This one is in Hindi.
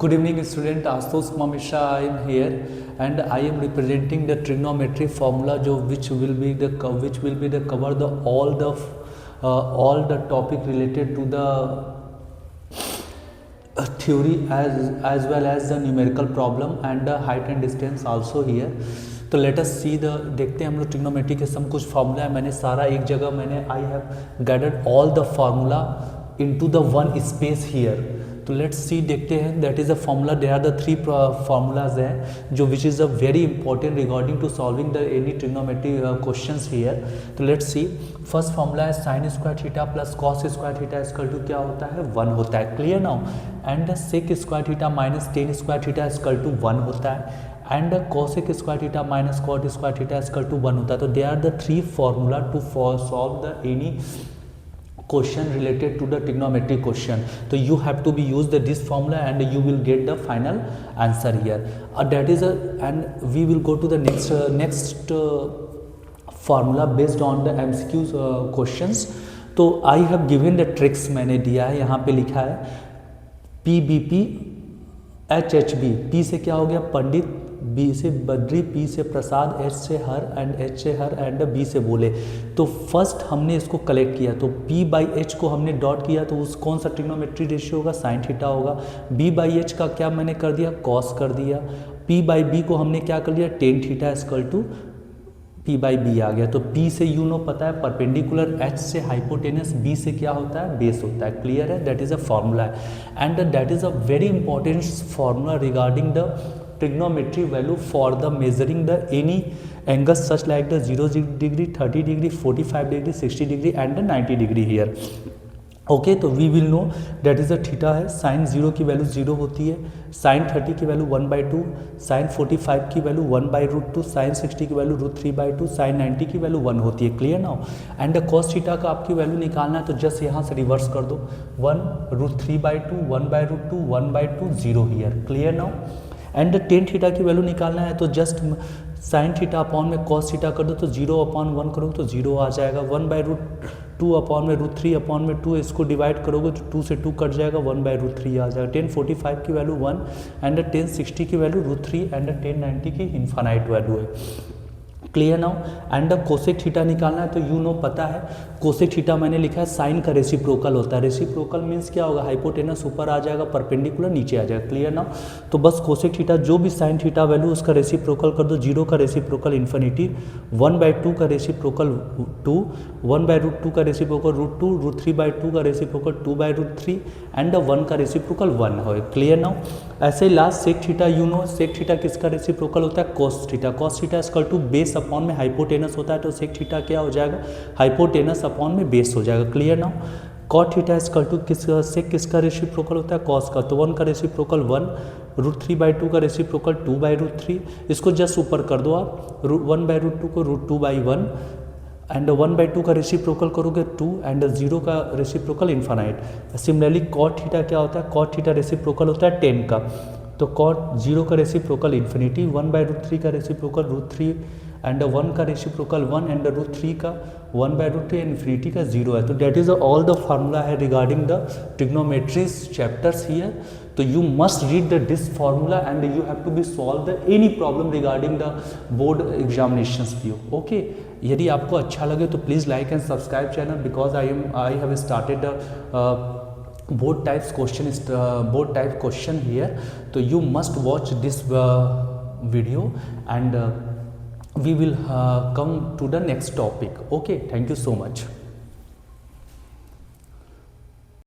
Good evening, student. Ashutosh Kumar Mishra. I am here, and I am representing the trigonometry formula, which will be the cover the all the topic related to the theory as well as the numerical problem and the height and distance also here. तो लेट अस सी द देखते हैं हम लोग ट्रिग्नोमेट्री के सम कुछ फार्मूला है मैंने सारा एक जगह मैंने I have gathered all the formula into the one space here. तो लेट्स सी देखते हैं that is a formula. There are the three formulas हैं जो which is a very important regarding to solving the any trigonometry questions here. तो लेट्स सी फर्स्ट फार्मूला है sine square theta plus cos square theta equal to क्या होता है 1 होता है. Clear now. And sec square theta minus tan square theta equal to 1 होता है. And cosec square theta minus cot square theta equal to 1 होता है. तो they are the three formula to solve the any question related to the trigonometry question. So you have to be use this formula and you will get the final answer here. That is and we will go to the next formula based on the MCQ questions. तो I have given the tricks मैंने दिया है यहाँ पे लिखा है PBP HHB. P से क्या हो गया पंडित, B से बद्री, P से प्रसाद, H से हर एंड H से हर एंड B से बोले. तो फर्स्ट हमने इसको कलेक्ट किया तो P बाई H को हमने डॉट किया तो उस कौन सा ट्रिग्नोमेट्री रेशियो होगा साइन थीटा होगा. B बाई H का क्या मैंने कर दिया कॉस कर दिया. P बाई B को हमने क्या कर दिया tan theta equal to P by B आ गया. तो P से यू नो पता है परपेंडिकुलर, H से हाइपोटेनस, B से क्या होता है बेस होता है. क्लियर है. That is a formula and that is a very important formula regarding the trigonometry value for the measuring the any angles such like the 0 degree, 30 degree, 45 degree, 60 degree and the 90 degree here. Okay तो we will know that is a theta है. साइन 0 की वैल्यू 0 होती है, साइन 30 की वैल्यू 1/2, साइन 45 की वैल्यू 1/√2, साइन 60 की वैल्यू √3/2, साइन 90 की वैल्यू 1 होती है. Clear now. And cos theta का आपकी वैल्यू निकालना है तो जस्ट यहाँ से रिवर्स कर दो 1√3/2, 1/√2, 1/2, 0 here. Clear now. And tan theta की वैल्यू निकालना है तो जस्ट साइन थीटा अपॉन में कॉस थीटा कर दो तो 0/1 करोगे तो 0 आ जाएगा. 1/√2 अपॉन में √3 अपॉन में 2 इसको डिवाइड करोगे तो 2 से 2 कट जाएगा 1/√3 आ जाएगा. 1045 की वैल्यू 1 एंड 1060 की वैल्यू √3 एंड 1090 की इन्फानाइट वैल्यू है. Clear now. And cosec theta निकालना है तो यू नो पता है कोसेक थीटा मैंने लिखा है साइन का रेसिप्रोकल होता है. रेसिप्रोकल मीन्स क्या होगा हाइपोटेनस ऊपर आ जाएगा परपेंडिकुलर नीचे आ जाएगा. Clear now. तो बस कोसेक थीटा जो भी साइन थीटा वैल्यू उसका रेसिप्रोकल कर दो. 0 का रेसिप्रोकल इन्फिनिटी, 1/2 का रेसिप्रोकल 2, 1/√2 का रेसिप्रोकल √2, √3/2 का रेसिप्रोकल 2/√3 एंड 1 का रेसिप्रोकल 1 हो. Clear now. ऐसे last sec theta you know sec theta किसका रेसिप्रोकल होता है cos theta. Cos theta equal to base upon में हाइपोटेनस होता है तो सेक थीटा क्या हो जाएगा हाइपोटेनस अपॉन में बेस हो जाएगा. Clear now. Cot theta equal to sec किसका रेसिप्रोकल होता है कॉस का. तो 1 का रेसिप्रोकल 1, √3/2 का रेसिप्रोकल 2/√3. इसको जस्ट ऊपर कर दो आप 1/√2 को √2/1 एंड 1/2 का रेसिप्रोकल करोगे 2 एंड 0 का reciprocal infinite. Similarly cot theta क्या होता है कॉट थीटा रेसिप्रोकल होता है 10 का. तो कॉट 0 का रेसिप्रोकल इन्फिनिटी, 1/√3 का रेसिप्रोकल √3 एंड 1 का रेसिप्रोकल 1 एंड √3 का 1/√3 इन्फिनिटी का 0 है. तो that is all the formula है regarding the trigonometry's chapters here. तो you must read the this formula and you have to be solve the any problem regarding the board examinations view. Okay. यदि आपको अच्छा लगे तो please like and subscribe channel because I have started board type question here. So you must watch this video and we will come to the next topic. Okay, thank you so much.